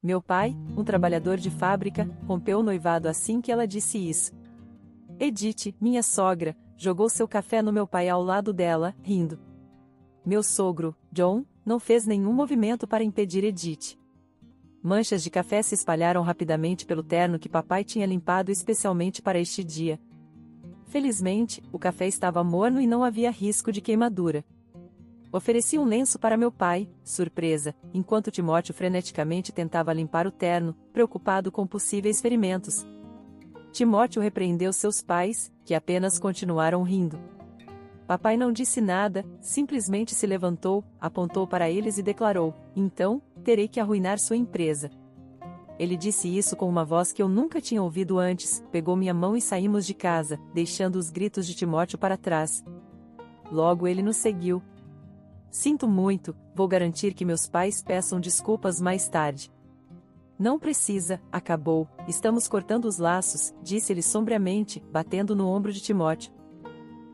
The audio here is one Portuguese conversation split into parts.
Meu pai, um trabalhador de fábrica, rompeu o noivado assim que ela disse isso. Edith, minha sogra, jogou seu café no meu pai ao lado dela, rindo. Meu sogro, John, não fez nenhum movimento para impedir Edith. Manchas de café se espalharam rapidamente pelo terno que papai tinha limpado especialmente para este dia. Felizmente, o café estava morno e não havia risco de queimadura. Ofereci um lenço para meu pai, surpresa, enquanto Timóteo freneticamente tentava limpar o terno, preocupado com possíveis ferimentos. Timóteo repreendeu seus pais, que apenas continuaram rindo. Papai não disse nada, simplesmente se levantou, apontou para eles e declarou: então, terei que arruinar sua empresa. Ele disse isso com uma voz que eu nunca tinha ouvido antes, pegou minha mão e saímos de casa, deixando os gritos de Timóteo para trás. Logo ele nos seguiu. Sinto muito, vou garantir que meus pais peçam desculpas mais tarde. Não precisa, acabou, estamos cortando os laços, disse ele sombriamente, batendo no ombro de Timóteo.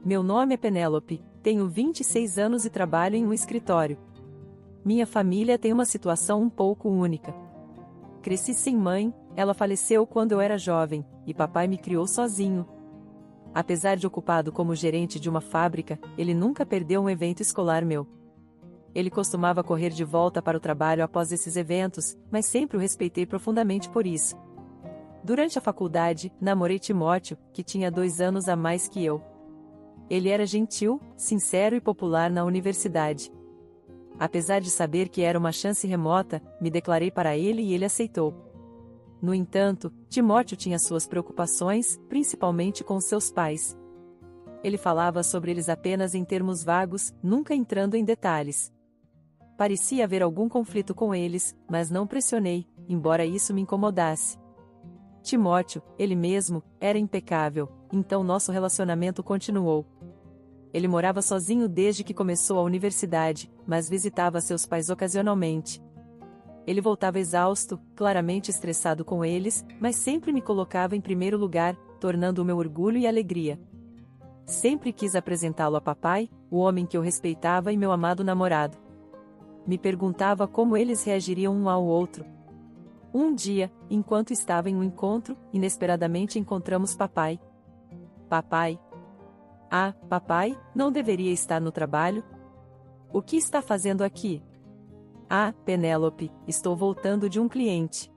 Meu nome é Penélope, tenho 26 anos e trabalho em um escritório. Minha família tem uma situação um pouco única. Cresci sem mãe, ela faleceu quando eu era jovem, e papai me criou sozinho. Apesar de ocupado como gerente de uma fábrica, ele nunca perdeu um evento escolar meu. Ele costumava correr de volta para o trabalho após esses eventos, mas sempre o respeitei profundamente por isso. Durante a faculdade, namorei Timóteo, que tinha 2 anos a mais que eu. Ele era gentil, sincero e popular na universidade. Apesar de saber que era uma chance remota, me declarei para ele e ele aceitou. No entanto, Timóteo tinha suas preocupações, principalmente com seus pais. Ele falava sobre eles apenas em termos vagos, nunca entrando em detalhes. Parecia haver algum conflito com eles, mas não pressionei, embora isso me incomodasse. Timóteo, ele mesmo, era impecável, então nosso relacionamento continuou. Ele morava sozinho desde que começou a universidade, mas visitava seus pais ocasionalmente. Ele voltava exausto, claramente estressado com eles, mas sempre me colocava em primeiro lugar, tornando o meu orgulho e alegria. Sempre quis apresentá-lo a papai, o homem que eu respeitava e meu amado namorado. Me perguntava como eles reagiriam um ao outro. Um dia, enquanto estava em um encontro, inesperadamente encontramos papai. Papai. Ah, papai, não deveria estar no trabalho? O que está fazendo aqui? Ah, Penélope, estou voltando de um cliente.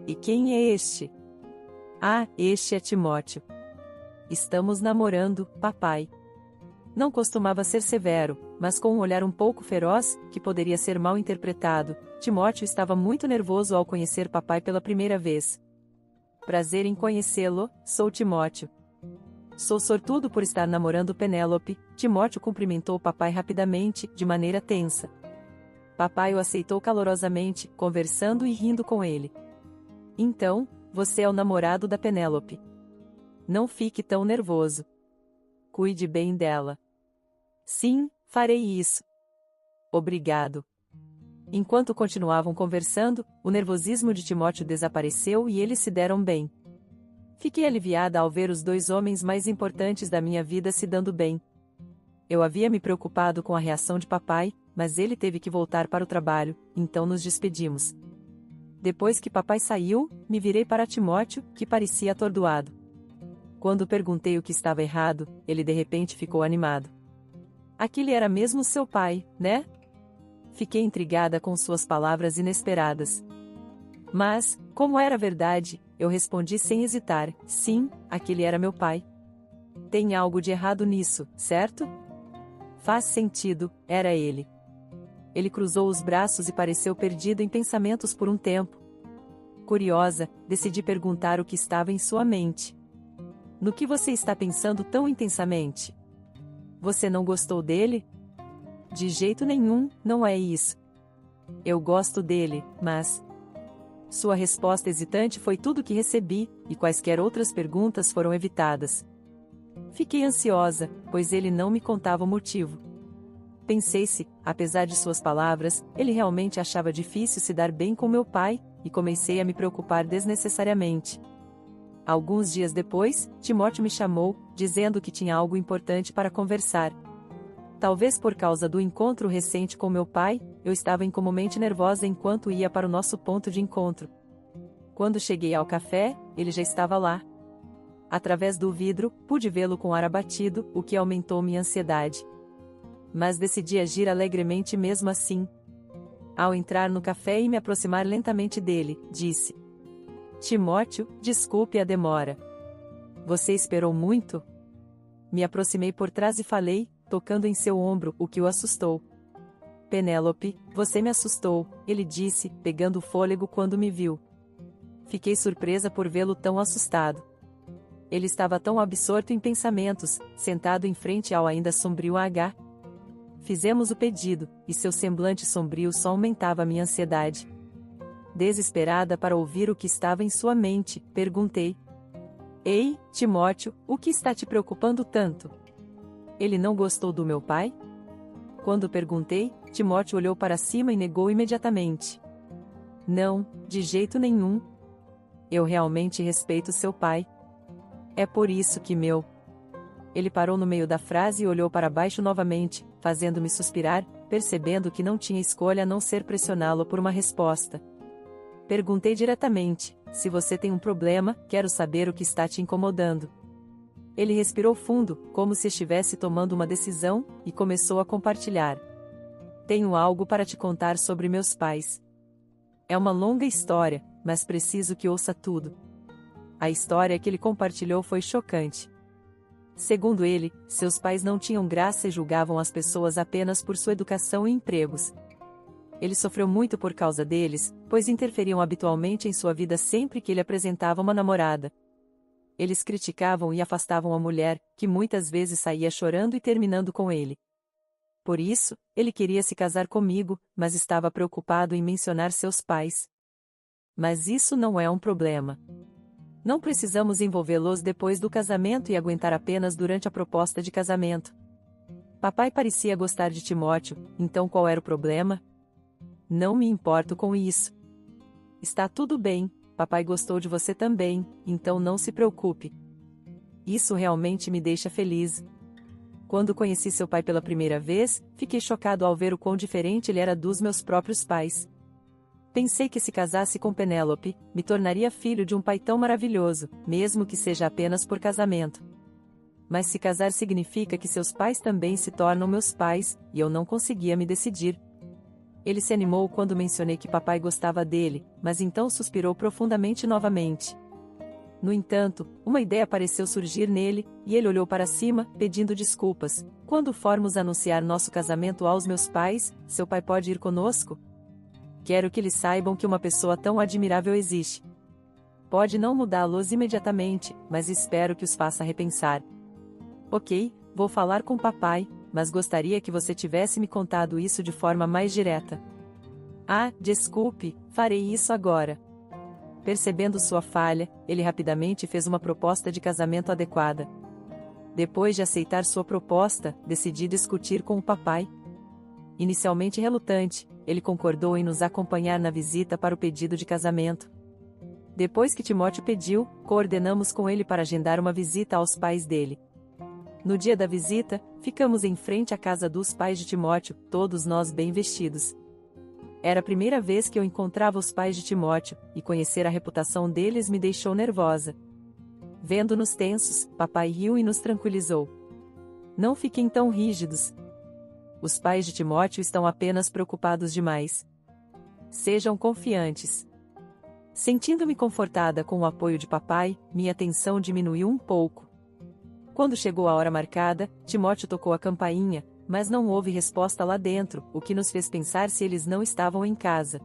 E quem é este? Ah, este é Timóteo. Estamos namorando, papai. Não costumava ser severo, mas com um olhar um pouco feroz, que poderia ser mal interpretado, Timóteo estava muito nervoso ao conhecer papai pela primeira vez. Prazer em conhecê-lo, sou Timóteo. Sou sortudo por estar namorando Penélope. Timóteo cumprimentou o papai rapidamente, de maneira tensa. Papai o aceitou calorosamente, conversando e rindo com ele. Então, você é o namorado da Penélope. Não fique tão nervoso. Cuide bem dela. Sim, farei isso. Obrigado. Enquanto continuavam conversando, o nervosismo de Timóteo desapareceu e eles se deram bem. Fiquei aliviada ao ver os 2 homens mais importantes da minha vida se dando bem. Eu havia me preocupado com a reação de papai, mas ele teve que voltar para o trabalho, então nos despedimos. Depois que papai saiu, me virei para Timóteo, que parecia atordoado. Quando perguntei o que estava errado, ele de repente ficou animado. Aquele era mesmo seu pai, né? Fiquei intrigada com suas palavras inesperadas. Mas, como era verdade, eu respondi sem hesitar: sim, aquele era meu pai. Tem algo de errado nisso, certo? Faz sentido, era ele. Ele cruzou os braços e pareceu perdido em pensamentos por um tempo. Curiosa, decidi perguntar o que estava em sua mente. No que você está pensando tão intensamente? Você não gostou dele? De jeito nenhum, não é isso. Eu gosto dele, mas... Sua resposta hesitante foi tudo que recebi, e quaisquer outras perguntas foram evitadas. Fiquei ansiosa, pois ele não me contava o motivo. Pensei se, apesar de suas palavras, ele realmente achava difícil se dar bem com meu pai, e comecei a me preocupar desnecessariamente. Alguns dias depois, Timóteo me chamou, dizendo que tinha algo importante para conversar. Talvez por causa do encontro recente com meu pai, eu estava incomumente nervosa enquanto ia para o nosso ponto de encontro. Quando cheguei ao café, ele já estava lá. Através do vidro, pude vê-lo com ar abatido, o que aumentou minha ansiedade. Mas decidi agir alegremente mesmo assim. Ao entrar no café e me aproximar lentamente dele, disse: Timóteo, desculpe a demora. Você esperou muito? Me aproximei por trás e falei, tocando em seu ombro, o que o assustou. Penélope, você me assustou, ele disse, pegando o fôlego quando me viu. Fiquei surpresa por vê-lo tão assustado. Ele estava tão absorto em pensamentos, sentado em frente ao ainda sombrio H. Fizemos o pedido, e seu semblante sombrio só aumentava minha ansiedade. Desesperada para ouvir o que estava em sua mente, perguntei: Ei, Timóteo, o que está te preocupando tanto? Ele não gostou do meu pai? Quando perguntei, Timóteo olhou para cima e negou imediatamente. Não, de jeito nenhum. Eu realmente respeito seu pai. É por isso que meu... Ele parou no meio da frase e olhou para baixo novamente, fazendo-me suspirar, percebendo que não tinha escolha a não ser pressioná-lo por uma resposta. Perguntei diretamente: se você tem um problema, quero saber o que está te incomodando. Ele respirou fundo, como se estivesse tomando uma decisão, e começou a compartilhar. Tenho algo para te contar sobre meus pais. É uma longa história, mas preciso que ouça tudo. A história que ele compartilhou foi chocante. Segundo ele, seus pais não tinham graça e julgavam as pessoas apenas por sua educação e empregos. Ele sofreu muito por causa deles, pois interferiam habitualmente em sua vida sempre que ele apresentava uma namorada. Eles criticavam e afastavam a mulher, que muitas vezes saía chorando e terminando com ele. Por isso, ele queria se casar comigo, mas estava preocupado em mencionar seus pais. Mas isso não é um problema. Não precisamos envolvê-los depois do casamento e aguentar apenas durante a proposta de casamento. Papai parecia gostar de Timóteo, então qual era o problema? Não me importo com isso. Está tudo bem, papai gostou de você também, então não se preocupe. Isso realmente me deixa feliz. Quando conheci seu pai pela primeira vez, fiquei chocado ao ver o quão diferente ele era dos meus próprios pais. Pensei que se casasse com Penélope, me tornaria filho de um pai tão maravilhoso, mesmo que seja apenas por casamento. Mas se casar significa que seus pais também se tornam meus pais, e eu não conseguia me decidir. Ele se animou quando mencionei que papai gostava dele, mas então suspirou profundamente novamente. No entanto, uma ideia pareceu surgir nele, e ele olhou para cima, pedindo desculpas. Quando formos anunciar nosso casamento aos meus pais, seu pai pode ir conosco? Quero que eles saibam que uma pessoa tão admirável existe. Pode não mudá-los imediatamente, mas espero que os faça repensar. Ok, vou falar com papai, mas gostaria que você tivesse me contado isso de forma mais direta. Ah, desculpe, farei isso agora. Percebendo sua falha, ele rapidamente fez uma proposta de casamento adequada. Depois de aceitar sua proposta, decidi discutir com o papai. Inicialmente relutante, ele concordou em nos acompanhar na visita para o pedido de casamento. Depois que Timóteo pediu, coordenamos com ele para agendar uma visita aos pais dele. No dia da visita, ficamos em frente à casa dos pais de Timóteo, todos nós bem vestidos. Era a primeira vez que eu encontrava os pais de Timóteo, e conhecer a reputação deles me deixou nervosa. Vendo-nos tensos, papai riu e nos tranquilizou. Não fiquem tão rígidos. Os pais de Timóteo estão apenas preocupados demais. Sejam confiantes. Sentindo-me confortada com o apoio de papai, minha tensão diminuiu um pouco. Quando chegou a hora marcada, Timóteo tocou a campainha, mas não houve resposta lá dentro, o que nos fez pensar se eles não estavam em casa.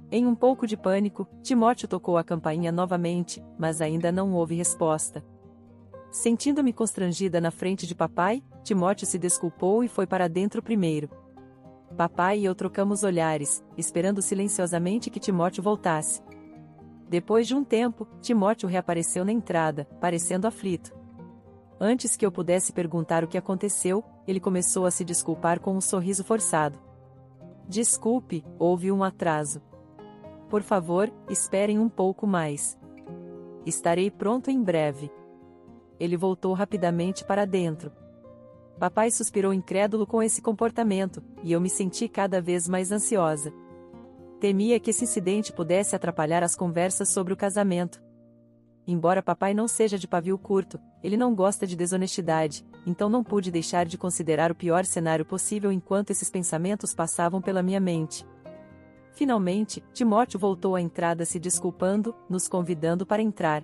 Em um pouco de pânico, Timóteo tocou a campainha novamente, mas ainda não houve resposta. Sentindo-me constrangida na frente de papai, Timóteo se desculpou e foi para dentro primeiro. Papai e eu trocamos olhares, esperando silenciosamente que Timóteo voltasse. Depois de um tempo, Timóteo reapareceu na entrada, parecendo aflito. Antes que eu pudesse perguntar o que aconteceu, ele começou a se desculpar com um sorriso forçado. Desculpe, houve um atraso. Por favor, esperem um pouco mais. Estarei pronto em breve. Ele voltou rapidamente para dentro. Papai suspirou incrédulo com esse comportamento, e eu me senti cada vez mais ansiosa. Temia que esse incidente pudesse atrapalhar as conversas sobre o casamento. Embora papai não seja de pavio curto, ele não gosta de desonestidade, então não pude deixar de considerar o pior cenário possível enquanto esses pensamentos passavam pela minha mente. Finalmente, Timóteo voltou à entrada se desculpando, nos convidando para entrar.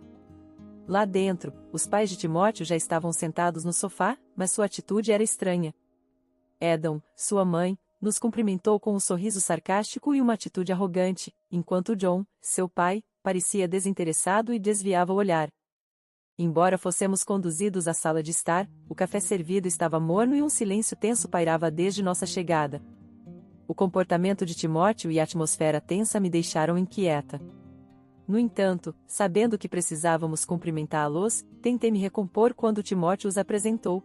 Lá dentro, os pais de Timóteo já estavam sentados no sofá, mas sua atitude era estranha. Edom, sua mãe, nos cumprimentou com um sorriso sarcástico e uma atitude arrogante, enquanto John, seu pai, parecia desinteressado e desviava o olhar. Embora fossemos conduzidos à sala de estar, o café servido estava morno e um silêncio tenso pairava desde nossa chegada. O comportamento de Timóteo e a atmosfera tensa me deixaram inquieta. No entanto, sabendo que precisávamos cumprimentá-los, tentei me recompor quando Timóteo os apresentou.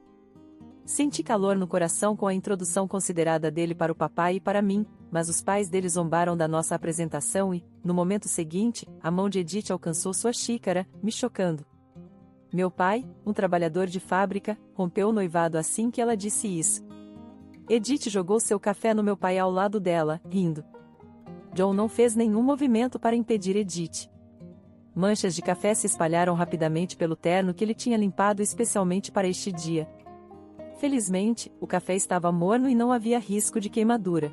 Senti calor no coração com a introdução considerada dele para o papai e para mim, mas os pais dele zombaram da nossa apresentação e, no momento seguinte, a mão de Edith alcançou sua xícara, me chocando. Meu pai, um trabalhador de fábrica, rompeu o noivado assim que ela disse isso. Edith jogou seu café no meu pai ao lado dela, rindo. John não fez nenhum movimento para impedir Edith. Manchas de café se espalharam rapidamente pelo terno que ele tinha limpado especialmente para este dia. Felizmente, o café estava morno e não havia risco de queimadura.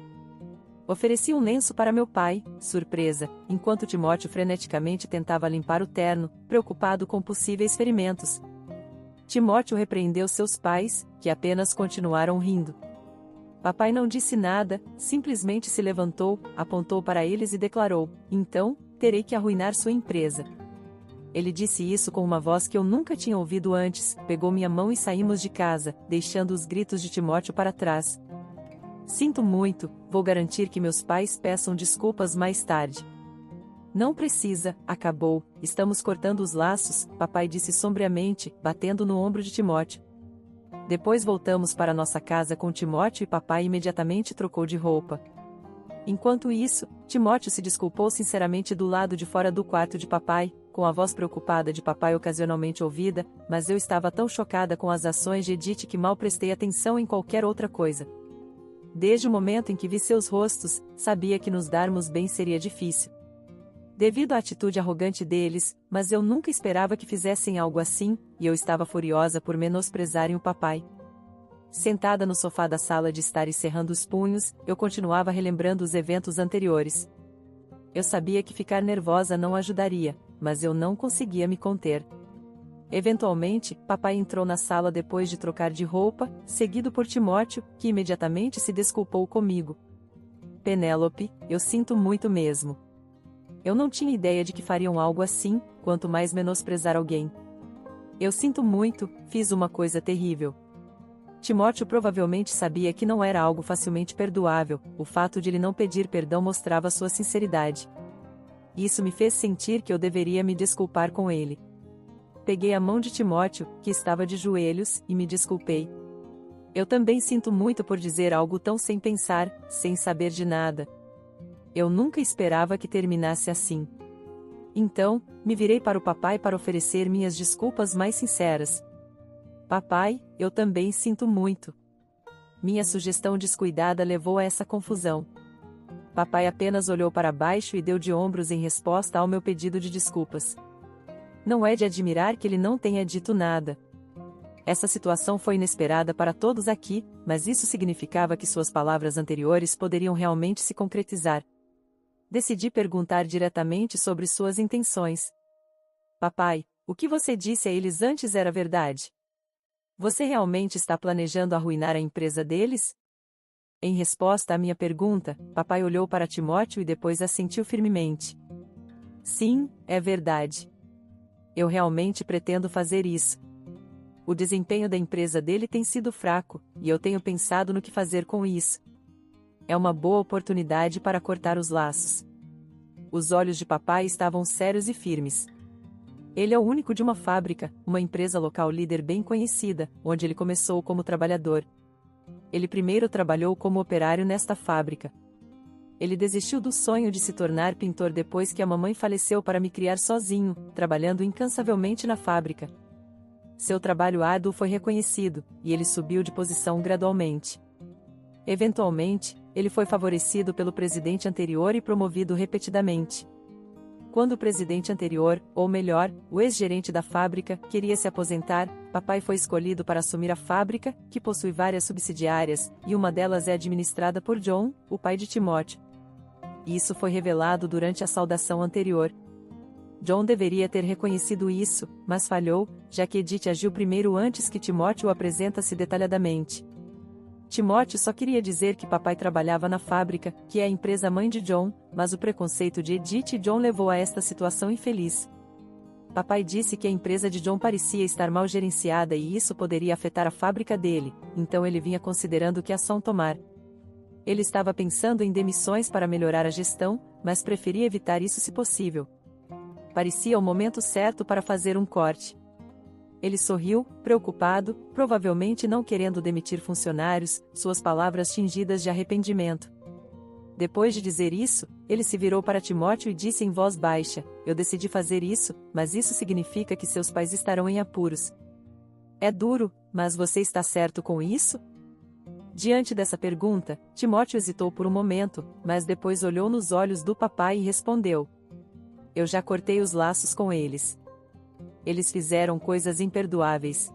Ofereci um lenço para meu pai, surpresa, enquanto Timóteo freneticamente tentava limpar o terno, preocupado com possíveis ferimentos. Timóteo repreendeu seus pais, que apenas continuaram rindo. Papai não disse nada, simplesmente se levantou, apontou para eles e declarou: "Então, terei que arruinar sua empresa." Ele disse isso com uma voz que eu nunca tinha ouvido antes, pegou minha mão e saímos de casa, deixando os gritos de Timóteo para trás. Sinto muito, vou garantir que meus pais peçam desculpas mais tarde. Não precisa, acabou, estamos cortando os laços, papai disse sombriamente, batendo no ombro de Timóteo. Depois voltamos para nossa casa com Timóteo e papai imediatamente trocou de roupa. Enquanto isso, Timóteo se desculpou sinceramente do lado de fora do quarto de papai, com a voz preocupada de papai ocasionalmente ouvida, mas eu estava tão chocada com as ações de Edith que mal prestei atenção em qualquer outra coisa. Desde o momento em que vi seus rostos, sabia que nos darmos bem seria difícil. Devido à atitude arrogante deles, mas eu nunca esperava que fizessem algo assim, e eu estava furiosa por menosprezarem o papai. Sentada no sofá da sala de estar e cerrando os punhos, eu continuava relembrando os eventos anteriores. Eu sabia que ficar nervosa não ajudaria, mas eu não conseguia me conter. Eventualmente, papai entrou na sala depois de trocar de roupa, seguido por Timóteo, que imediatamente se desculpou comigo. Penélope, eu sinto muito mesmo. Eu não tinha ideia de que fariam algo assim, quanto mais menosprezar alguém. Eu sinto muito, fiz uma coisa terrível. Timóteo provavelmente sabia que não era algo facilmente perdoável, o fato de ele não pedir perdão mostrava sua sinceridade. Isso me fez sentir que eu deveria me desculpar com ele. Peguei a mão de Timóteo, que estava de joelhos, e me desculpei. Eu também sinto muito por dizer algo tão sem pensar, sem saber de nada. Eu nunca esperava que terminasse assim. Então, me virei para o papai para oferecer minhas desculpas mais sinceras. Papai, eu também sinto muito. Minha sugestão descuidada levou a essa confusão. Papai apenas olhou para baixo e deu de ombros em resposta ao meu pedido de desculpas. Não é de admirar que ele não tenha dito nada. Essa situação foi inesperada para todos aqui, mas isso significava que suas palavras anteriores poderiam realmente se concretizar. Decidi perguntar diretamente sobre suas intenções. Papai, o que você disse a eles antes era verdade? Você realmente está planejando arruinar a empresa deles? Em resposta à minha pergunta, papai olhou para Timóteo e depois assentiu firmemente. Sim, é verdade. Eu realmente pretendo fazer isso. O desempenho da empresa dele tem sido fraco, e eu tenho pensado no que fazer com isso. É uma boa oportunidade para cortar os laços. Os olhos de papai estavam sérios e firmes. Ele é o único de uma fábrica, uma empresa local líder bem conhecida, onde ele começou como trabalhador. Ele primeiro trabalhou como operário nesta fábrica. Ele desistiu do sonho de se tornar pintor depois que a mamãe faleceu para me criar sozinho, trabalhando incansavelmente na fábrica. seu trabalho árduo foi reconhecido, e ele subiu de posição gradualmente. Eventualmente, ele foi favorecido pelo presidente anterior e promovido repetidamente. Quando o presidente anterior, ou melhor, o ex-gerente da fábrica, queria se aposentar, papai foi escolhido para assumir a fábrica, que possui várias subsidiárias, e uma delas é administrada por John, o pai de Timóteo. Isso foi revelado durante a saudação anterior. John deveria ter reconhecido isso, mas falhou, já que Edith agiu primeiro antes que Timóteo o apresentasse detalhadamente. Timóteo só queria dizer que papai trabalhava na fábrica, que é a empresa mãe de John, mas o preconceito de Edith e John levou a esta situação infeliz. Papai disse que a empresa de John parecia estar mal gerenciada e isso poderia afetar a fábrica dele, então ele vinha considerando que ação tomar. Ele estava pensando em demissões para melhorar a gestão, mas preferia evitar isso se possível. Parecia o momento certo para fazer um corte. Ele sorriu, preocupado, provavelmente não querendo demitir funcionários, suas palavras tingidas de arrependimento. Depois de dizer isso, ele se virou para Timóteo e disse em voz baixa: "Eu decidi fazer isso, mas isso significa que seus pais estarão em apuros. É duro, mas você está certo com isso?" Diante dessa pergunta, Timóteo hesitou por um momento, mas depois olhou nos olhos do papai e respondeu: "Eu já cortei os laços com eles. Eles fizeram coisas imperdoáveis.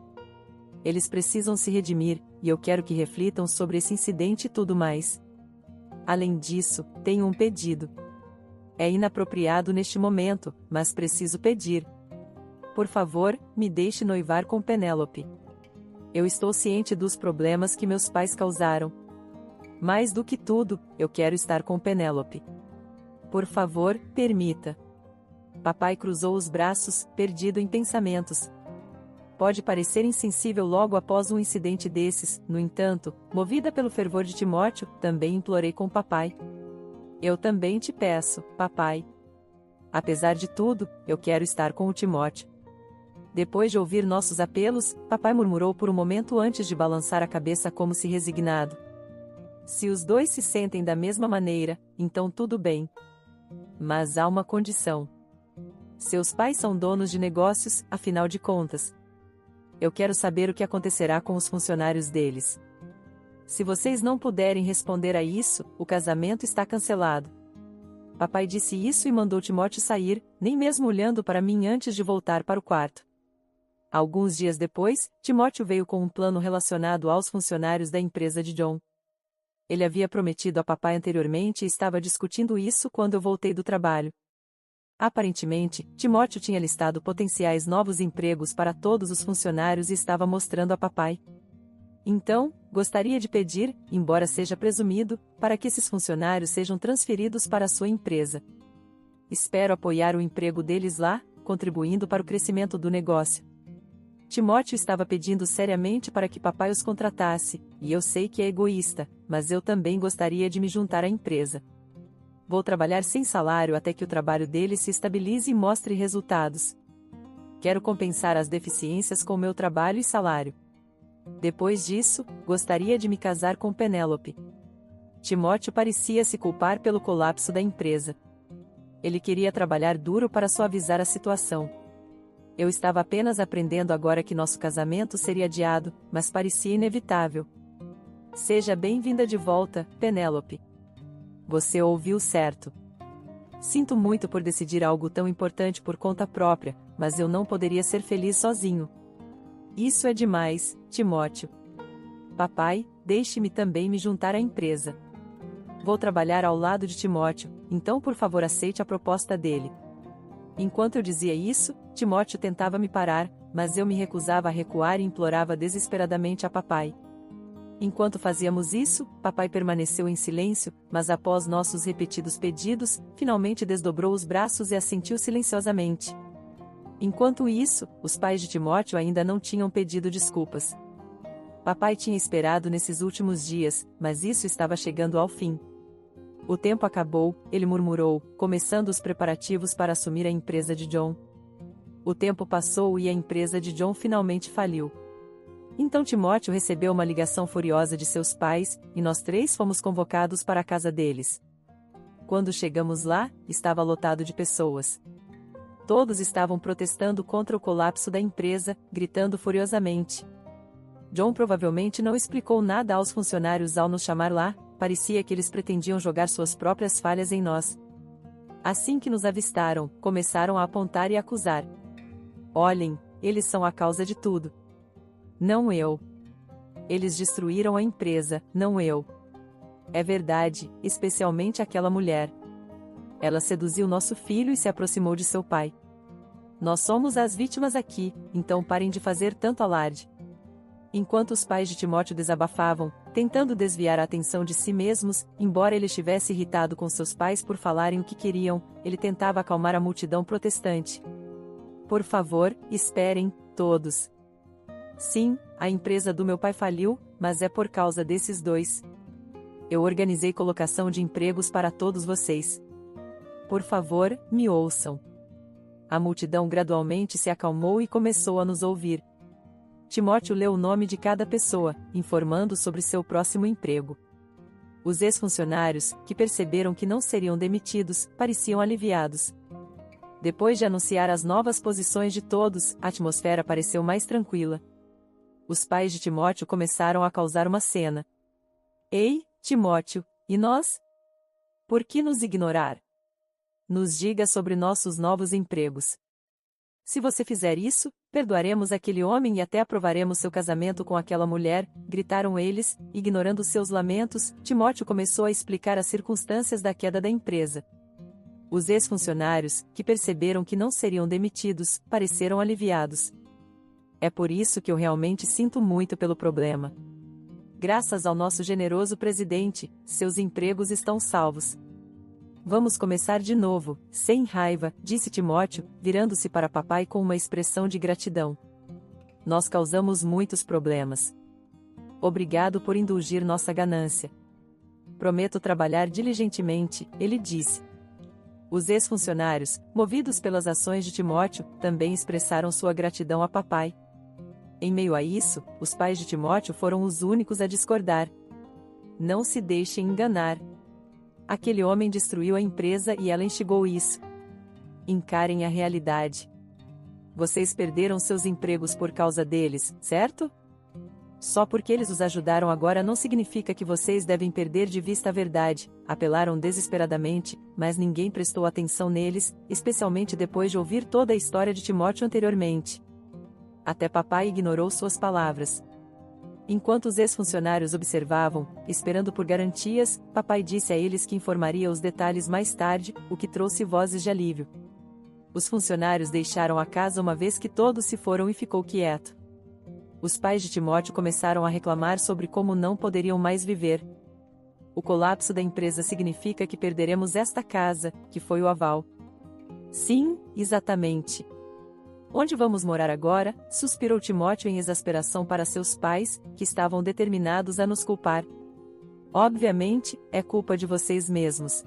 Eles precisam se redimir, e eu quero que reflitam sobre esse incidente e tudo mais. Além disso, tenho um pedido. É inapropriado neste momento, mas preciso pedir. Por favor, me deixe noivar com Penélope. Eu estou ciente dos problemas que meus pais causaram. Mais do que tudo, eu quero estar com Penélope. Por favor, permita." Papai cruzou os braços, perdido em pensamentos. Pode parecer insensível logo após um incidente desses, no entanto, movida pelo fervor de Timóteo, também implorei com papai. "Eu também te peço, papai. Apesar de tudo, eu quero estar com o Timóteo." Depois de ouvir nossos apelos, papai murmurou por um momento antes de balançar a cabeça como se resignado. "Se os dois se sentem da mesma maneira, então tudo bem. Mas há uma condição. Seus pais são donos de negócios, afinal de contas. Eu quero saber o que acontecerá com os funcionários deles. Se vocês não puderem responder a isso, o casamento está cancelado." Papai disse isso e mandou Timóteo sair, nem mesmo olhando para mim antes de voltar para o quarto. Alguns dias depois, Timóteo veio com um plano relacionado aos funcionários da empresa de John. Ele havia prometido a papai anteriormente e estava discutindo isso quando eu voltei do trabalho. Aparentemente, Timóteo tinha listado potenciais novos empregos para todos os funcionários e estava mostrando a papai. Então, gostaria de pedir, embora seja presumido, para que esses funcionários sejam transferidos para a sua empresa. Espero apoiar o emprego deles lá, contribuindo para o crescimento do negócio. Timóteo estava pedindo seriamente para que papai os contratasse, e eu sei que é egoísta, mas eu também gostaria de me juntar à empresa. Vou trabalhar sem salário até que o trabalho deles se estabilize e mostre resultados. Quero compensar as deficiências com meu trabalho e salário. Depois disso, gostaria de me casar com Penélope." Timóteo parecia se culpar pelo colapso da empresa. Ele queria trabalhar duro para suavizar a situação. Eu estava apenas aprendendo agora que nosso casamento seria adiado, mas parecia inevitável. "Seja bem-vinda de volta, Penélope. Você ouviu certo. Sinto muito por decidir algo tão importante por conta própria, mas eu não poderia ser feliz sozinho. Isso é demais, Timóteo. Papai, deixe-me também me juntar à empresa. Vou trabalhar ao lado de Timóteo, então por favor aceite a proposta dele." Enquanto eu dizia isso, Timóteo tentava me parar, mas eu me recusava a recuar e implorava desesperadamente a papai. Enquanto fazíamos isso, papai permaneceu em silêncio, mas após nossos repetidos pedidos, finalmente desdobrou os braços e assentiu silenciosamente. Enquanto isso, os pais de Timóteo ainda não tinham pedido desculpas. Papai tinha esperado nesses últimos dias, mas isso estava chegando ao fim. "O tempo acabou", ele murmurou, começando os preparativos para assumir a empresa de John. O tempo passou e a empresa de John finalmente faliu. Então Timóteo recebeu uma ligação furiosa de seus pais, e nós três fomos convocados para a casa deles. Quando chegamos lá, estava lotado de pessoas. Todos estavam protestando contra o colapso da empresa, gritando furiosamente. John provavelmente não explicou nada aos funcionários ao nos chamar lá, parecia que eles pretendiam jogar suas próprias falhas em nós. Assim que nos avistaram, começaram a apontar e acusar. Olhem, eles são a causa de tudo. Não eu. Eles destruíram a empresa, não eu. É verdade, especialmente aquela mulher. Ela seduziu nosso filho e se aproximou de seu pai. Nós somos as vítimas aqui, então parem de fazer tanto alarde. Enquanto os pais de Timóteo desabafavam, tentando desviar a atenção de si mesmos, embora ele estivesse irritado com seus pais por falarem o que queriam, ele tentava acalmar a multidão protestante. Por favor, esperem, todos. Sim, a empresa do meu pai faliu, mas é por causa desses dois. Eu organizei colocação de empregos para todos vocês. Por favor, me ouçam. A multidão gradualmente se acalmou e começou a nos ouvir. Timóteo leu o nome de cada pessoa, informando sobre seu próximo emprego. Os ex-funcionários, que perceberam que não seriam demitidos, pareciam aliviados. Depois de anunciar as novas posições de todos, a atmosfera pareceu mais tranquila. Os pais de Timóteo começaram a causar uma cena. Ei, Timóteo, e nós? Por que nos ignorar? Nos diga sobre nossos novos empregos. Se você fizer isso, perdoaremos aquele homem e até aprovaremos seu casamento com aquela mulher, gritaram eles, ignorando seus lamentos. Timóteo começou a explicar as circunstâncias da queda da empresa. Os ex-funcionários, que perceberam que não seriam demitidos, pareceram aliviados. É por isso que eu realmente sinto muito pelo problema. Graças ao nosso generoso presidente, seus empregos estão salvos. Vamos começar de novo, sem raiva, disse Timóteo, virando-se para papai com uma expressão de gratidão. Nós causamos muitos problemas. Obrigado por indulgir nossa ganância. Prometo trabalhar diligentemente, ele disse. Os ex-funcionários, movidos pelas ações de Timóteo, também expressaram sua gratidão a papai. Em meio a isso, os pais de Timóteo foram os únicos a discordar. Não se deixem enganar. Aquele homem destruiu a empresa e ela instigou isso. Encarem a realidade. Vocês perderam seus empregos por causa deles, certo? Só porque eles os ajudaram agora não significa que vocês devem perder de vista a verdade. Apelaram desesperadamente, mas ninguém prestou atenção neles, especialmente depois de ouvir toda a história de Timóteo anteriormente. Até papai ignorou suas palavras. Enquanto os ex-funcionários observavam, esperando por garantias, papai disse a eles que informaria os detalhes mais tarde, o que trouxe vozes de alívio. Os funcionários deixaram a casa uma vez que todos se foram e ficou quieto. Os pais de Timóteo começaram a reclamar sobre como não poderiam mais viver. O colapso da empresa significa que perderemos esta casa, que foi o aval. Sim, exatamente. Onde vamos morar agora? Suspirou Timóteo em exasperação para seus pais, que estavam determinados a nos culpar. Obviamente, é culpa de vocês mesmos.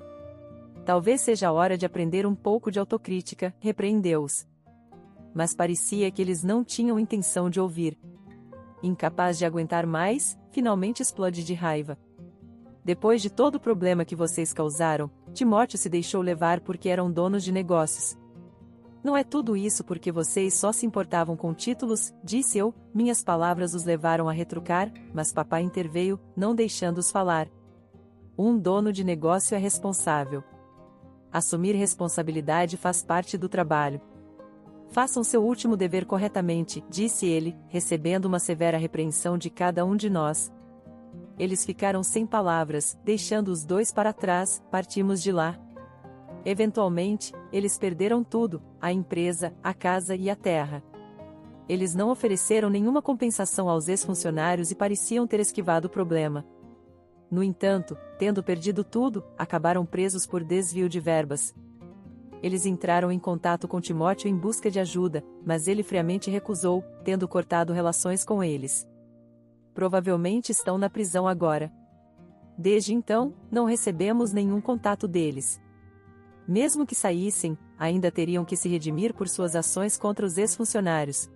Talvez seja a hora de aprender um pouco de autocrítica, repreendeu-os. Mas parecia que eles não tinham intenção de ouvir. Incapaz de aguentar mais, finalmente explode de raiva. Depois de todo o problema que vocês causaram, Timóteo se deixou levar porque eram donos de negócios. Não é tudo isso porque vocês só se importavam com títulos, disse eu, minhas palavras os levaram a retrucar, mas papai interveio, não deixando-os falar. Um dono de negócio é responsável. Assumir responsabilidade faz parte do trabalho. Façam seu último dever corretamente, disse ele, recebendo uma severa repreensão de cada um de nós. Eles ficaram sem palavras, deixando os dois para trás, partimos de lá. Eventualmente, eles perderam tudo, a empresa, a casa e a terra. Eles não ofereceram nenhuma compensação aos ex-funcionários e pareciam ter esquivado o problema. No entanto, tendo perdido tudo, acabaram presos por desvio de verbas. Eles entraram em contato com Timóteo em busca de ajuda, mas ele friamente recusou, tendo cortado relações com eles. Provavelmente estão na prisão agora. Desde então, não recebemos nenhum contato deles. Mesmo que saíssem, ainda teriam que se redimir por suas ações contra os ex-funcionários.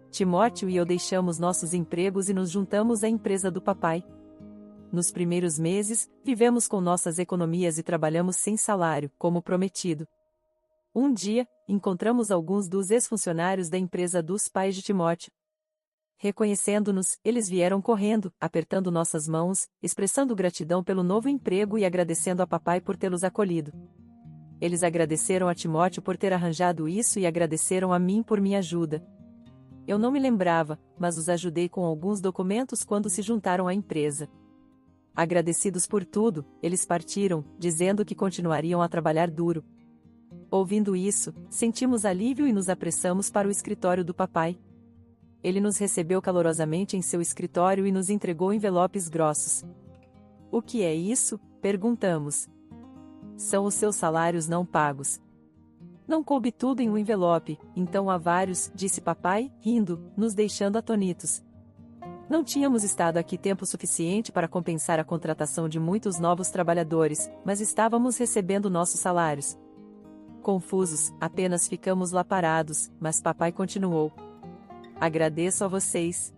Timóteo e eu deixamos nossos empregos e nos juntamos à empresa do papai. Nos primeiros meses, vivemos com nossas economias e trabalhamos sem salário, como prometido. Um dia, encontramos alguns dos ex-funcionários da empresa dos pais de Timóteo. Reconhecendo-nos, eles vieram correndo, apertando nossas mãos, expressando gratidão pelo novo emprego e agradecendo a papai por tê-los acolhido. Eles agradeceram a Timóteo por ter arranjado isso e agradeceram a mim por minha ajuda. Eu não me lembrava, mas os ajudei com alguns documentos quando se juntaram à empresa. Agradecidos por tudo, eles partiram, dizendo que continuariam a trabalhar duro. Ouvindo isso, sentimos alívio e nos apressamos para o escritório do papai. Ele nos recebeu calorosamente em seu escritório e nos entregou envelopes grossos. "O que é isso?" perguntamos. "São os seus salários não pagos." Não coube tudo em um envelope, então há vários, disse papai, rindo, nos deixando atonitos. Não tínhamos estado aqui tempo suficiente para compensar a contratação de muitos novos trabalhadores, mas estávamos recebendo nossos salários. Confusos, apenas ficamos lá parados, mas papai continuou. "Agradeço a vocês.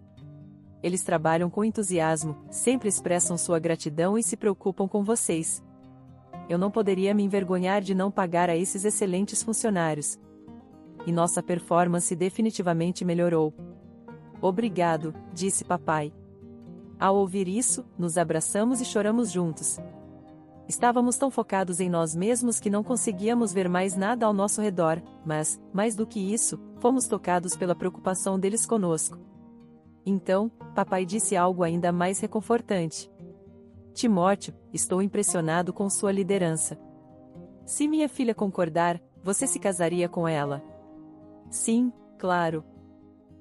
Eles trabalham com entusiasmo, sempre expressam sua gratidão e se preocupam com vocês. Eu não poderia me envergonhar de não pagar a esses excelentes funcionários. E nossa performance definitivamente melhorou." "Obrigado", disse papai. Ao ouvir isso, nos abraçamos e choramos juntos. Estávamos tão focados em nós mesmos que não conseguíamos ver mais nada ao nosso redor, mas, mais do que isso, fomos tocados pela preocupação deles conosco. Então, papai disse algo ainda mais reconfortante. "Timóteo, estou impressionado com sua liderança. Se minha filha concordar, você se casaria com ela?" "Sim, claro.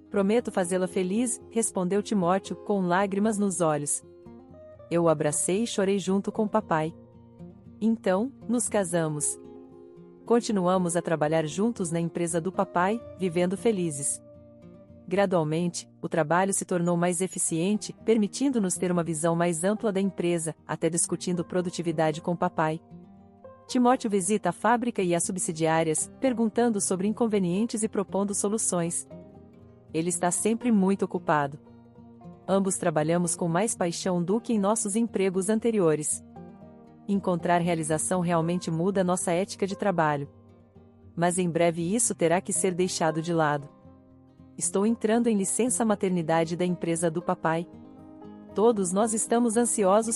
Prometo fazê-la feliz", respondeu Timóteo, com lágrimas nos olhos. Eu o abracei e chorei junto com papai. Então, nos casamos. Continuamos a trabalhar juntos na empresa do papai, vivendo felizes. Gradualmente, o trabalho se tornou mais eficiente, permitindo-nos ter uma visão mais ampla da empresa, até discutindo produtividade com papai. Timóteo visita a fábrica e as subsidiárias, perguntando sobre inconvenientes e propondo soluções. Ele está sempre muito ocupado. Ambos trabalhamos com mais paixão do que em nossos empregos anteriores. Encontrar realização realmente muda nossa ética de trabalho. Mas em breve isso terá que ser deixado de lado. Estou entrando em licença maternidade da empresa do papai. Todos nós estamos ansiosos